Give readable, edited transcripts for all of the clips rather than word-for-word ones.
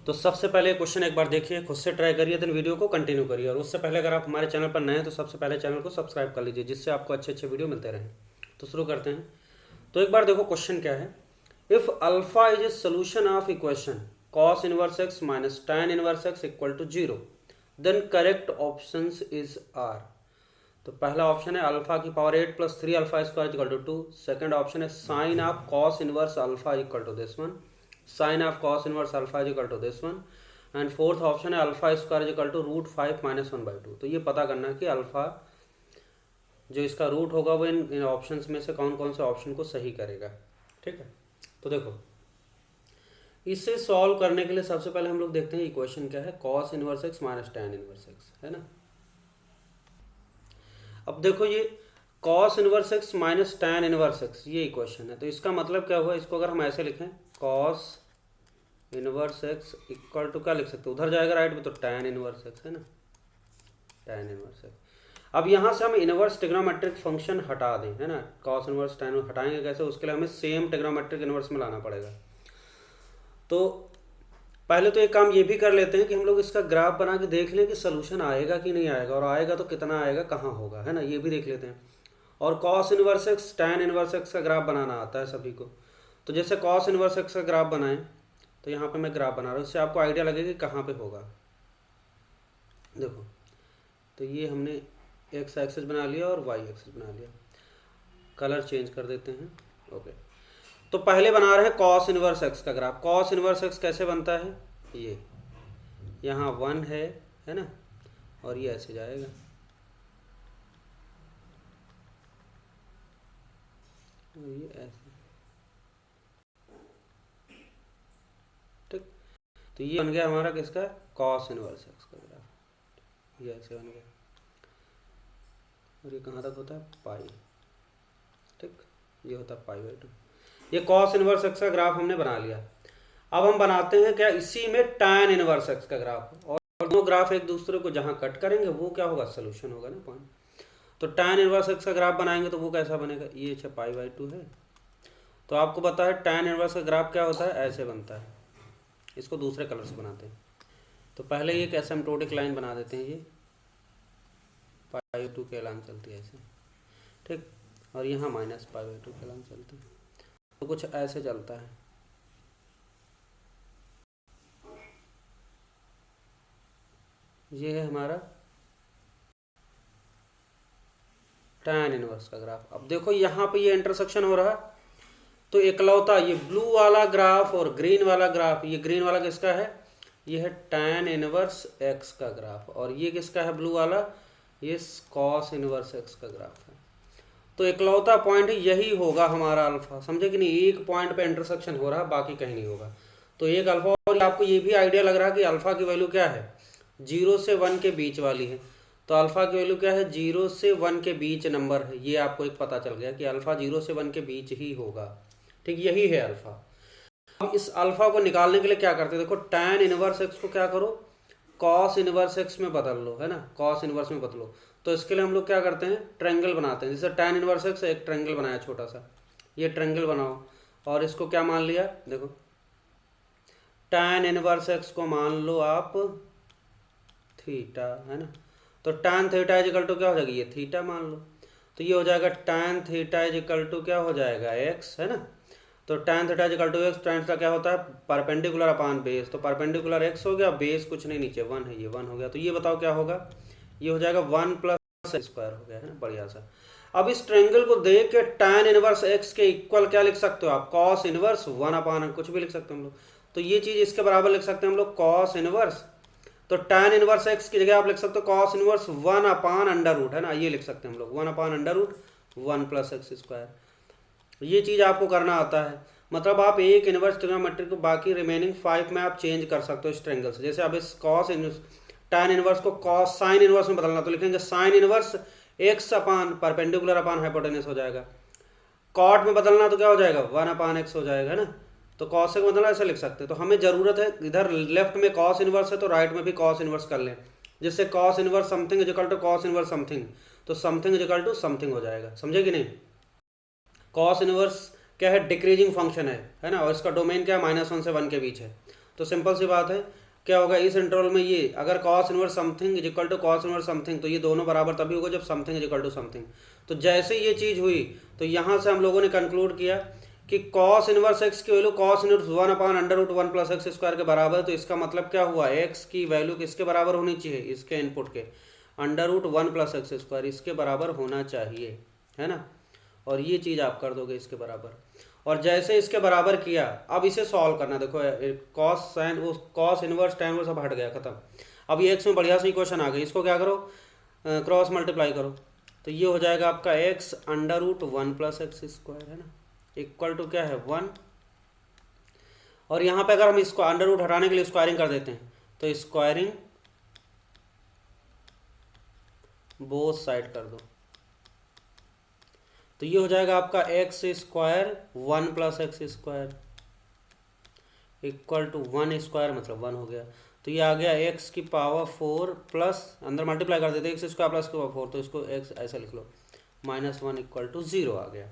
तो सबसे पहले क्वेश्चन एक बार देखिए, खुद से ट्राई करिए, देन वीडियो को कंटिन्यू करिए। और उससे पहले अगर आप हमारे चैनल पर नए हैं तो सबसे पहले चैनल को सब्सक्राइब कर लीजिए, जिससे आपको अच्छे अच्छे वीडियो मिलते रहें। तो शुरू करते हैं। तो एक बार देखो क्वेश्चन क्या है। If alpha is a solution of equation cos inverse x minus tan inverse x equal to 0, then correct option is are. तो पहला ऑप्शन है अल्फा की power 8 plus 3 alpha square equal to 2। Second option है sine of cos inverse alpha equal to this one, sine of cos inverse alpha equal to this one. And fourth option है alpha square equal to √5 minus 1/2। तो ये पता करना है कि alpha जो इसका रूट होगा वो इन ऑप्शंस में से कौन कौन से ऑप्शन को सही करेगा। ठीक है, तो देखो इसे सॉल्व करने के लिए सबसे पहले हम लोग देखते हैं इक्वेशन क्या है, cos inverse x minus tan inverse x, है ना। अब देखो ये cos inverse x minus tan inverse x ये इक्वेशन है। तो इसका मतलब क्या हुआ, इसको अगर हम ऐसे लिखें cos inverse x equal to क्या लिख सकते हैं, उधर जाएगा राइट में, तो tan इनवर्स एक्स, है ना, tan इनवर्स एक्स। अब यहाँ से हम इनवर्स ट्रिग्नोमेट्रिक फंक्शन हटा दें, है ना, कॉस इनवर्स tan हटाएंगे कैसे, उसके लिए हमें सेम ट्रिग्नोमेट्रिक इनवर्स में लाना पड़ेगा। तो पहले तो एक काम ये भी कर लेते हैं कि हम लोग इसका ग्राफ बना के देख लें कि सोल्यूशन आएगा कि नहीं आएगा, और आएगा तो कितना आएगा, कहाँ होगा, है ना, ये भी देख लेते हैं। और cos inverse x tan inverse x का ग्राफ बनाना आता है सभी को। तो जैसे कॉस इनवर्स एक्स का ग्राफ बनाएं, तो यहाँ पे मैं ग्राफ बना रहा हूँ, इससे आपको आइडिया लगेगा कि कहाँ पे होगा। देखो तो ये हमने एक्स एक्सिस बना लिया और वाई एक्सिस बना लिया। कलर चेंज कर देते हैं। ओके, तो पहले बना रहे हैं कॉस इनवर्स एक्स का ग्राफ। कॉस इनवर्स एक्स कैसे बनता है, ये यहाँ 1 है ना, और ये ऐसे जाएगा, और ये ऐसे, ठीक। तो ये बन गया हमारा किसका, कॉस इनवर्स एक्स का ग्राफ, ये ऐसे बन गया। और ये कहाँ तक होता है, पाई, ठीक, ये होता है π/2। ये कॉस इनवर्स एक्स का ग्राफ हमने बना लिया। अब हम बनाते हैं क्या, इसी में tan इनवर्स एक्स का ग्राफ, और दोनों ग्राफ एक दूसरे को जहाँ कट करेंगे वो क्या होगा, सोल्यूशन होगा ना, पॉइंट। तो tan इनवर्स एक्स का ग्राफ बनाएंगे तो वो कैसा बनेगा, ये π/2 है। तो आपको पता है tan इनवर्स का ग्राफ क्या होता है, ऐसे बनता है। इसको दूसरे कलर से बनाते हैं। तो पहले ये एक एसिम्प्टोटिक लाइन बना देते हैं, ये π/2 के लाइन चलती है ऐसे, ठीक, और यहाँ -π/2 के लाइन चलती है। तो कुछ ऐसे चलता है, ये है हमारा tan इनवर्स का ग्राफ। अब देखो यहाँ पे ये इंटरसेक्शन हो रहा है, तो इकलौता ये ब्लू वाला ग्राफ और ग्रीन वाला ग्राफ, ये ग्रीन वाला किसका है, ये है tan इनवर्स एक्स का ग्राफ, और ये किसका है ब्लू वाला, ये कॉस इनवर्स एक्स का ग्राफ है। तो इकलौता पॉइंट यही होगा हमारा अल्फा, समझे कि नहीं, एक पॉइंट पे इंटरसेक्शन हो रहा है, बाकी कहीं नहीं होगा। तो एक अल्फा, और आपको ये भी आइडिया लग रहा है कि अल्फा की वैल्यू क्या है, 0 से 1 के बीच वाली है। तो अल्फा की वैल्यू क्या है, 0 से 1 के बीच नंबर है, ये आपको एक पता चल गया कि अल्फा 0 से 1 के बीच ही होगा, ठीक, यही है अल्फा। अब इस अल्फा को निकालने के लिए क्या करते हैं, देखो tan इनवर्स एक्स को क्या करो, कॉस इनवर्स एक्स में बदल लो, है ना, कॉस इनवर्स में बदलो। तो इसके लिए हम लोग क्या करते हैं, ट्रायंगल बनाते हैं। जैसे tan इनवर्स एक्स एक ट्रायंगल बनाया छोटा सा, ये ट्रायंगल बनाओ, और इसको क्या मान लिया, देखो tan इनवर्स एक्स को मान लो आप थीटा, है ना। तो tan theta is equal to क्या हो जाएगा, ये थीटा मान लो। तो ये हो जाएगा tan theta is equal to क्या हो जाएगा, x, है ना। तो tan theta is equal to x, tan theta क्या होता है, परपेंडिकुलर अपॉन बेस। तो परपेंडिकुलर x हो गया, बेस कुछ नहीं नीचे 1 है, ये 1 हो गया। तो ये बताओ क्या होगा, ये हो जाएगा 1 + स्क्वायर हो गया, है ना, बढ़िया सा। अब इस ट्रायंगल को देख के tan इनवर्स x के इक्वल क्या लिख सकते हो आप, कॉस इनवर्स 1 अपॉन, कुछ भी लिख सकते हो हम लोग। तो ये चीज इसके बराबर लिख सकते हैं हम लोग, कॉस इनवर्स। तो tan इनवर्स x की जगह आप लिख सकते हो कॉस इनवर्स 1 अपॉन √, है ना, ये लिख सकते हैं हम लोग 1 अपॉन √1 + x²। ये चीज आपको करना आता है, मतलब आप एक इनवर्स ट्रिग्नोमेट्री को बाकी रिमेनिंग 5 में आप चेंज कर सकते हो इस ट्रायंगल से। जैसे अब इस tan इनवर्स को कॉस साइन इनवर्स में बदलना, तो लिखेंगे sine inverse x upon perpendicular upon hypotenuse हो जाएगा। कॉट में बदलना तो क्या हो जाएगा, 1 अपॉन x हो जाएगा, है ना। तो कॉस से बदलना ऐसे लिख सकते हैं। तो हमें जरूरत है, इधर लेफ्ट में कॉस इनवर्स है तो राइट में भी कॉस इनवर्स कर लें, जिससे cos inverse something is equal to cos inverse something, तो something is equal to something हो जाएगा, समझे कि नहीं। कॉस इनवर्स क्या है, डिक्रीजिंग फंक्शन है ना, और इसका डोमेन क्या है, -1 से 1 के बीच है। तो सिंपल सी बात है, क्या होगा इस इंटरवल में, ये अगर cos inverse something is equal to cos inverse something, तो ये दोनों बराबर तभी होगा जब something is equal to something. तो जैसे ये चीज़ हुई तो यहाँ से हम लोगों ने कंक्लूड किया कि कॉस इनवर्स एक्स की value cos inverse 1/√1 plus x square के बराबर है। तो इसका मतलब क्या हुआ, एक्स की वैल्यू किसके बराबर होनी चाहिए, इसके इनपुट के √1 प्लस एक्स स्क्वायर इसके बराबर होना चाहिए, है ना। और ये चीज़ आप कर दोगे इसके बराबर, और जैसे इसके बराबर किया अब इसे सॉल्व करना। देखो कॉस साइन वो कॉस इनवर्स tan इनवर्स सब हट गया, खत्म। अब ये एक्स में बढ़िया सी इक्वेशन आ गई, इसको क्या करो, क्रॉस मल्टीप्लाई करो, तो ये हो जाएगा आपका x √1 प्लस एक्स स्क्वायर, है ना, इक्वल टू क्या है 1। और यहाँ पे अगर हम इसको अंडर रूट हटाने के लिए स्क्वायरिंग कर देते हैं तो स्क्वायरिंग बोथ साइड कर दो, तो ये हो जाएगा आपका x square 1 plus x square equal to 1 square मतलब 1 हो गया। तो ये आ गया x की पावर 4 प्लस, अंदर मल्टीप्लाई कर देते एक्स स्क्वायर प्लस 4, तो इसको x ऐसा लिख लो -1 इक्वल टू 0 आ गया।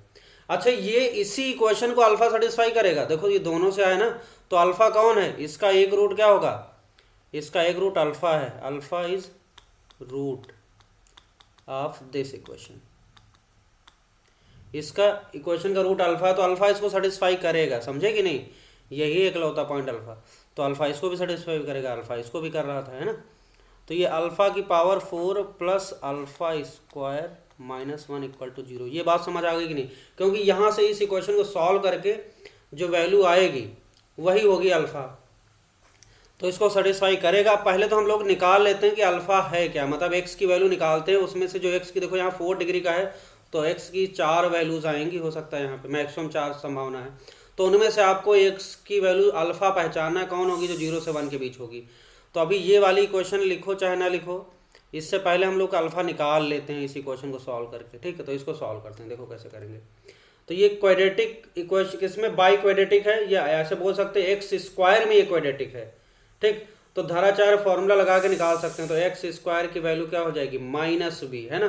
अच्छा, ये इसी इक्वेशन को अल्फा सेटिस्फाई करेगा। देखो ये दोनों से आए ना, तो अल्फा कौन है, इसका एक रूट क्या होगा, इसका एक रूट अल्फा है, alpha is root of this equation. इसका इक्वेशन का रूट अल्फा है तो अल्फा इसको सेटिस्फाई करेगा, समझे कि नहीं, यही एकलौता पॉइंट अल्फा। तो अल्फा इसको भी सेटिस्फाई करेगा, अल्फा इसको भी कर रहा था, है ना। तो ये अल्फा की power 4 plus alpha square -1 equal to 0। ये बात समझ आ गई कि नहीं, क्योंकि यहाँ से इस इक्वेशन को सॉल्व करके जो वैल्यू आएगी वही होगी अल्फा, तो इसको सेटिस्फाई करेगा। पहले तो हम लोग निकाल लेते हैं कि अल्फा है क्या, मतलब एक्स की वैल्यू निकालते हैं, उसमें से जो एक्स की देखो यहाँ 4 डिग्री का है तो एक्स की 4 वैल्यूज आएंगी, हो सकता है यहाँ पे मैक्सिमम 4 संभावना है, तो उनमें से आपको एक्स की वैल्यू अल्फा पहचानना कौन होगी, जो 0 से 1 के बीच होगी। तो अभी ये वाली इक्वेशन लिखो चाहे ना लिखो, इससे पहले हम लोग अल्फा निकाल लेते हैं इस इक्वेशन को सॉल्व करके, ठीक है। तो इसको सॉल्व करते हैं, देखो कैसे करेंगे। तो ये क्वाड्रेटिक इक्वेशन किसमें बाई क्वाड्रेटिक है, या ऐसे बोल सकते हैं एक्स स्क्वायर में ये क्वाड्रेटिक है, ठीक। तो धाराचार फॉर्मूला लगा के निकाल सकते हैं। तो एक्स स्क्वायर की वैल्यू क्या हो जाएगी -b, है ना,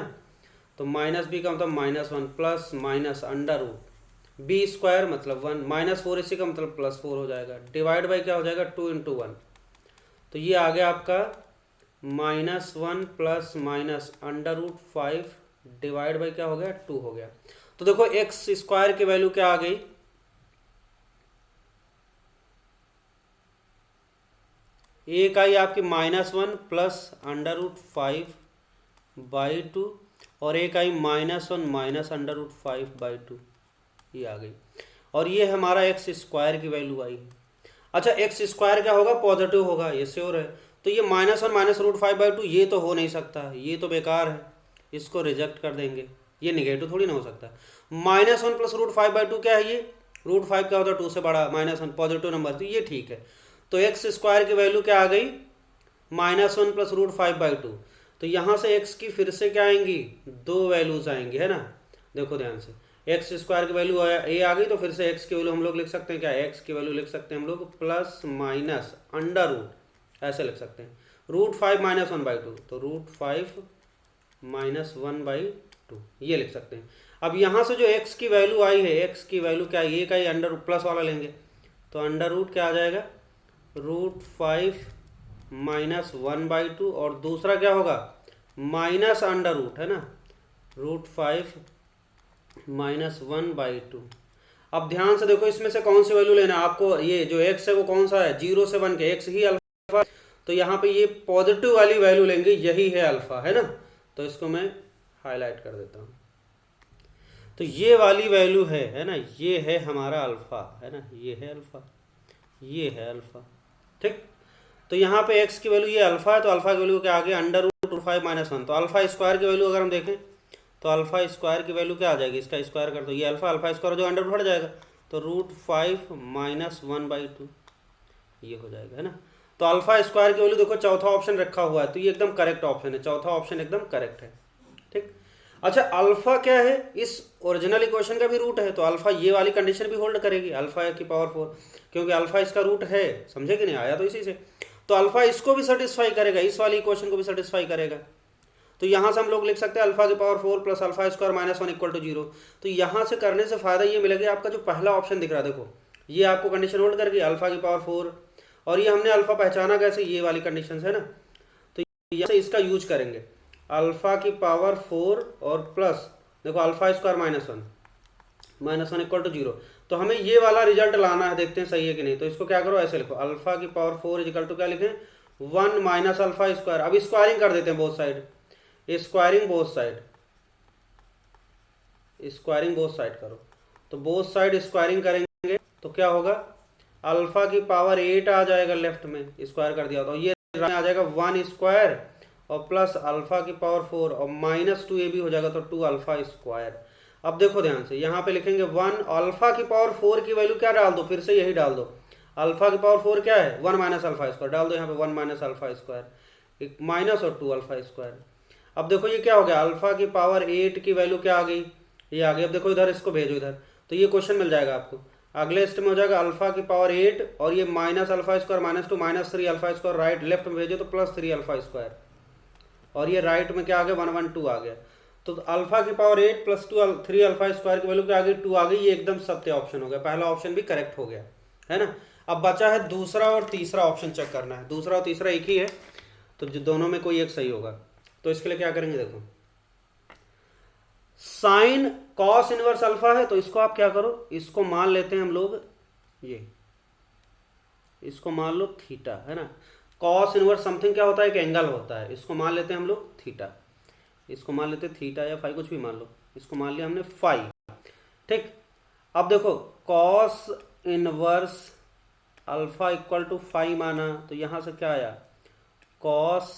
तो -b का मतलब -1 plus minus under root b square मतलब 1 -4 इसी का मतलब +4 हो जाएगा, डिवाइड बाई क्या हो जाएगा 2 × 1। तो ये आ गया आपका -1 plus minus under root 5 divide by क्या हो गया 2 हो गया। तो देखो एक्स स्क्वायर की वैल्यू क्या आ गई, एक आई आपकी -1 प्लस अंडर रूट 5/2 और एक आई -1 माइनस अंडर रूट 5/2, ये आ गई। और ये हमारा एक्स स्क्वायर की वैल्यू आई है। अच्छा, एक्स स्क्वायर क्या होगा, पॉजिटिव होगा, ये श्योर है। तो ये -1 माइनस √5/2 ये तो हो नहीं सकता, ये तो बेकार है, इसको रिजेक्ट कर देंगे, ये निगेटिव थोड़ी ना हो सकता। -1 प्लस √5/2 क्या है, ये √5 क्या होता है 2 से बड़ा, -1 पॉजिटिव नंबर, तो ये ठीक है। तो एक्स स्क्वायर की वैल्यू क्या आ गई -1 प्लस √5/2। तो यहाँ से एक्स की फिर से क्या आएंगी, 2 वैल्यूज आएंगी, है ना। देखो ध्यान से, एक्स स्क्वायर की वैल्यू ए आ गई, तो फिर से एक्स की वैल्यू हम लोग लिख सकते हैं क्या, एक्स की वैल्यू लिख सकते हैं हम लोग प्लस माइनस अंडर रूट, ऐसे लिख सकते हैं √5 - 1/2, तो √5 - 1/2 ये लिख सकते हैं। अब यहाँ से जो एक्स की वैल्यू आई है, एक्स की वैल्यू क्या है, ये का ही अंडर रूट प्लस वाला लेंगे, तो अंडर रूट क्या आ जाएगा √5 - 1/2, और दूसरा क्या होगा माइनस अंडर रूट, है ना, √5 - 1/2। अब ध्यान से देखो इसमें से कौन सी वैल्यू लेना है आपको, ये जो एक्स है वो कौन सा है 0 से 1 के, एक्स ही अल्फा, तो यहाँ पे ये पॉजिटिव वाली वैल्यू लेंगे, यही है अल्फा, है ना। तो इसको मैं हाईलाइट कर देता हूँ, तो ये वाली वैल्यू है ना, ये है हमारा अल्फा, है ना, ये है अल्फा, ये है अल्फा, ठीक। तो यहाँ पे एक्स की वैल्यू ये अल्फा है, तो अल्फा की वैल्यू क्या आ गई अंडर रूट 5 - 1। तो अल्फा स्क्वायर की वैल्यू अगर हम देखें तो अल्फा स्क्वायर की वैल्यू क्या आ जाएगी, इसका स्क्वायर कर दो, ये अल्फा स्क्वायर जो अंडर रूट हट जाएगा, तो √5 - 1/2 ये हो जाएगा, है ना। तो अल्फा स्क्वायर की वैल्यू देखो चौथा ऑप्शन रखा हुआ है, तो ये एकदम करेक्ट ऑप्शन है, चौथा ऑप्शन एकदम करेक्ट है, ठीक। अच्छा, अल्फा क्या है, इस ओरिजिनल इक्वेशन का भी रूट है, तो अल्फा ये वाली कंडीशन भी होल्ड करेगी, अल्फा की पावर 4, क्योंकि अल्फा इसका रूट है, समझे कि नहीं, आया तो इसी से। तो अल्फा इसको भी सेटिस्फाई करेगा, इस वाली इक्वेशन को भी सेटिस्फाई करेगा। तो यहाँ से हम लोग लिख सकते हैं अल्फा की power 4 plus alpha square -1 equal to 0। तो यहाँ से करने से फायदा ये मिलेगा, आपका जो पहला ऑप्शन दिख रहा है देखो, ये आपको कंडीशन होल्ड करके अल्फा की पावर 4 और ये हमने अल्फा पहचाना कैसे, ये वाली कंडीशन है ना, तो यहाँ से इसका यूज करेंगे अल्फा की पावर 4 और प्लस देखो alpha square minus one equal to 0। तो हमें ये वाला रिजल्ट लाना है, देखते हैं सही है कि नहीं। तो इसको क्या करो, ऐसे लिखो अल्फा की पावर 4 इक्वल टू क्या लिखें 1 माइनस अल्फा स्क्वायर। अब स्क्वायरिंग कर देते हैं both side, squaring both side करो। तो बोथ साइड स्क्वायरिंग करेंगे तो क्या होगा, अल्फा की पावर 8 आ जाएगा लेफ्ट में, स्क्वायर कर दिया तो ये आ जाएगा 1 स्क्वायर और प्लस अल्फा की पावर 4 और माइनस 2 ये भी हो जाएगा तो 2 अल्फा स्क्वायर। अब देखो ध्यान से, यहाँ पे लिखेंगे 1 अल्फा की पावर 4 की वैल्यू क्या डाल दो, फिर से यही डाल दो, अल्फा की पावर 4 क्या है 1 माइनस अल्फा स्क्वायर, डाल दो यहाँ पे 1 माइनस अल्फा स्क्वायर, एक माइनस और 2 अल्फा स्क्वायर। अब देखो ये क्या हो गया, अल्फा की पावर 8 की वैल्यू क्या आ गई, ये आ गई। अब देखो इधर इसको भेजो इधर, तो ये क्वेश्चन मिल जाएगा आपको। अगले स्टेप में हो जाएगा अल्फा की पावर 8 और ये minus alpha square minus 2 minus 3 alpha square, right left में भेजो तो प्लस 3 अल्फा स्क्वायर, और ये राइट में क्या आ गया 112 आ गया। तो अल्फा की पावर 8 प्लस 3 अल्फा स्क्वायर की वैल्यू क्या आ गई 2 आ गई, ये एकदम सत्य ऑप्शन हो गया, पहला ऑप्शन भी करेक्ट हो गया है ना। अब बचा है दूसरा और तीसरा ऑप्शन चेक करना है, दूसरा और तीसरा एक ही है तो दोनों में कोई एक सही होगा। तो इसके लिए क्या करेंगे, देखो साइन कॉस इनवर्स अल्फा है तो इसको आप क्या करो, इसको मान लेते हैं हम लोग, ये इसको मान लो थीटा है ना। कॉस इनवर्स समथिंग क्या होता है, एक एंगल होता है, इसको मान लेते हैं हम लोग थीटा, इसको मान लेते थीटा या फाई कुछ भी मान लो, इसको मान लिया हमने फाई, ठीक। अब देखो cos inverse alpha equal to phi माना तो यहां से क्या आया कॉस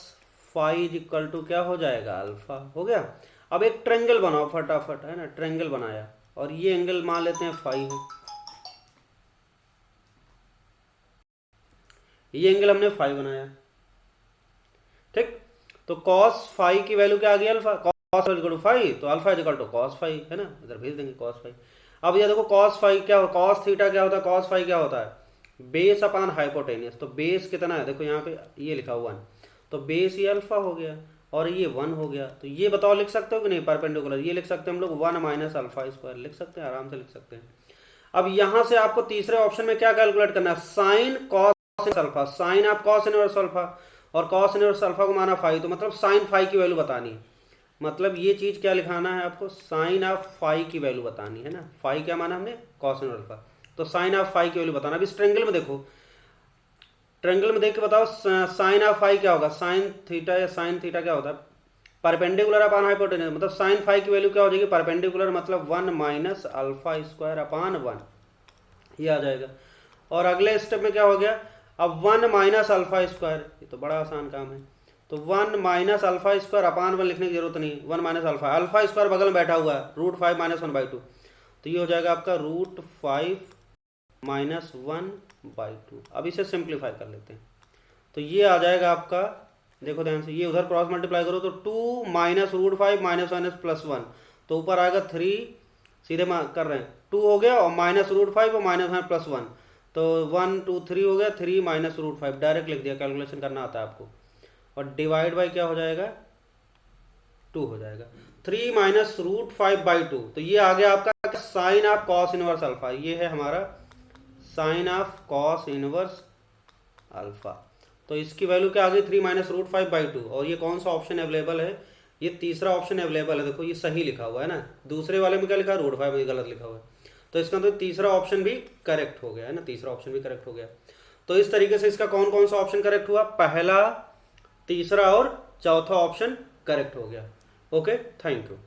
फाई इक्वल टू क्या हो जाएगा अल्फा, हो गया। अब एक ट्रायंगल बनाओ फटाफट है ना, ट्रायंगल बनाया और ये एंगल मान लेते हैं फाई है, ये एंगल हमने फाई बनाया, ठीक। तो कॉस फाई की वैल्यू क्या आ गई alpha, cos equal to phi तो alpha equal to cos phi है ना, इधर भेज देंगे कॉस फाई। अब ये देखो कॉस फाई क्या हो, कॉस थीटा क्या होता है, कॉस फाई क्या होता है बेस अपॉन हाइपोटेनियस। तो बेस कितना है, देखो यहाँ पे ये लिखा हुआ 1, तो बेस ये अल्फा हो गया और ये 1 हो गया। तो ये बताओ लिख सकते हो कि नहीं परपेंडिकुलर, ये लिख सकते हैं हम लोग 1 माइनस अल्फा स्क्वायर, लिख सकते हैं आराम से लिख सकते हैं। अब यहां से आपको तीसरे ऑप्शन में क्या कैलकुलेट करना है, साइन कॉस अल्फा, साइन आप कॉस इनवर्स अल्फा और कॉस इनवर्स अल्फा को माना फाई, तो मतलब साइन फाई की वैल्यू बतानी है, मतलब ये चीज क्या लिखाना है आपको, साइन ऑफ फाई की वैल्यू बतानी है ना। फाई क्या माना हमने कॉस इनवर्स अल्फा, तो साइन ऑफ फाई की वैल्यू बताना। अब इस ट्रायंगल में देखो, ट्रायंगल में देख के बताओ साइन ऑफ फाई क्या होगा, साइन थीटा या साइन थीटा क्या होता है परपेंडिकुलर अपॉन हाइपोटेन्यूज, मतलब साइन फाई की वैल्यू क्या हो जाएगी परपेंडिकुलर, मतलब 1 माइनस अल्फा स्क्वायर अपॉन 1, ये आ जाएगा। और अगले स्टेप में क्या हो गया, अब 1 माइनस अल्फा स्क्वायर, ये तो बड़ा आसान काम है, तो 1 माइनस अल्फा स्क्वायर अपॉन 1 लिखने की जरूरत नहीं, 1 माइनस अल्फा स्क्वायर बगल में बैठा हुआ है √5 माइनस 1/2, तो ये हो जाएगा आपका √5 माइनस 1/2। अब इसे सिंप्लीफाई कर लेते हैं तो ये आ जाएगा आपका, देखो ध्यान से, ये उधर क्रॉस मल्टीप्लाई करो तो 2 माइनस √5 माइनस 1 प्लस 1, तो ऊपर आएगा 3, सीधे कर रहे हैं 2 हो गया और माइनस √5 और माइनस 1 प्लस 1, तो 1 2 3 हो गया, 3 माइनस √5 डायरेक्ट लिख दिया, कैलकुलेशन करना आता है आपको, और डिवाइड बाई क्या हो जाएगा 2 हो जाएगा, 3 माइनस √5/2, तो ये आ गया आपका sine of cos inverse alpha, ये है हमारा sine of cos inverse alpha. तो इसकी वैल्यू क्या आ गई 3 माइनस √5/2, और ये कौन सा ऑप्शन अवेलेबल है, ये तीसरा ऑप्शन अवेलेबल है, देखो ये सही लिखा हुआ है ना, दूसरे वाले में क्या लिखा है √5 में गलत लिखा हुआ है, तो इसका तो तीसरा ऑप्शन भी करेक्ट हो गया है ना, तीसरा ऑप्शन भी करेक्ट हो गया। तो इस तरीके से इसका कौन कौन सा ऑप्शन करेक्ट हुआ, पहला, तीसरा और चौथा ऑप्शन करेक्ट हो गया। Okay, thank you.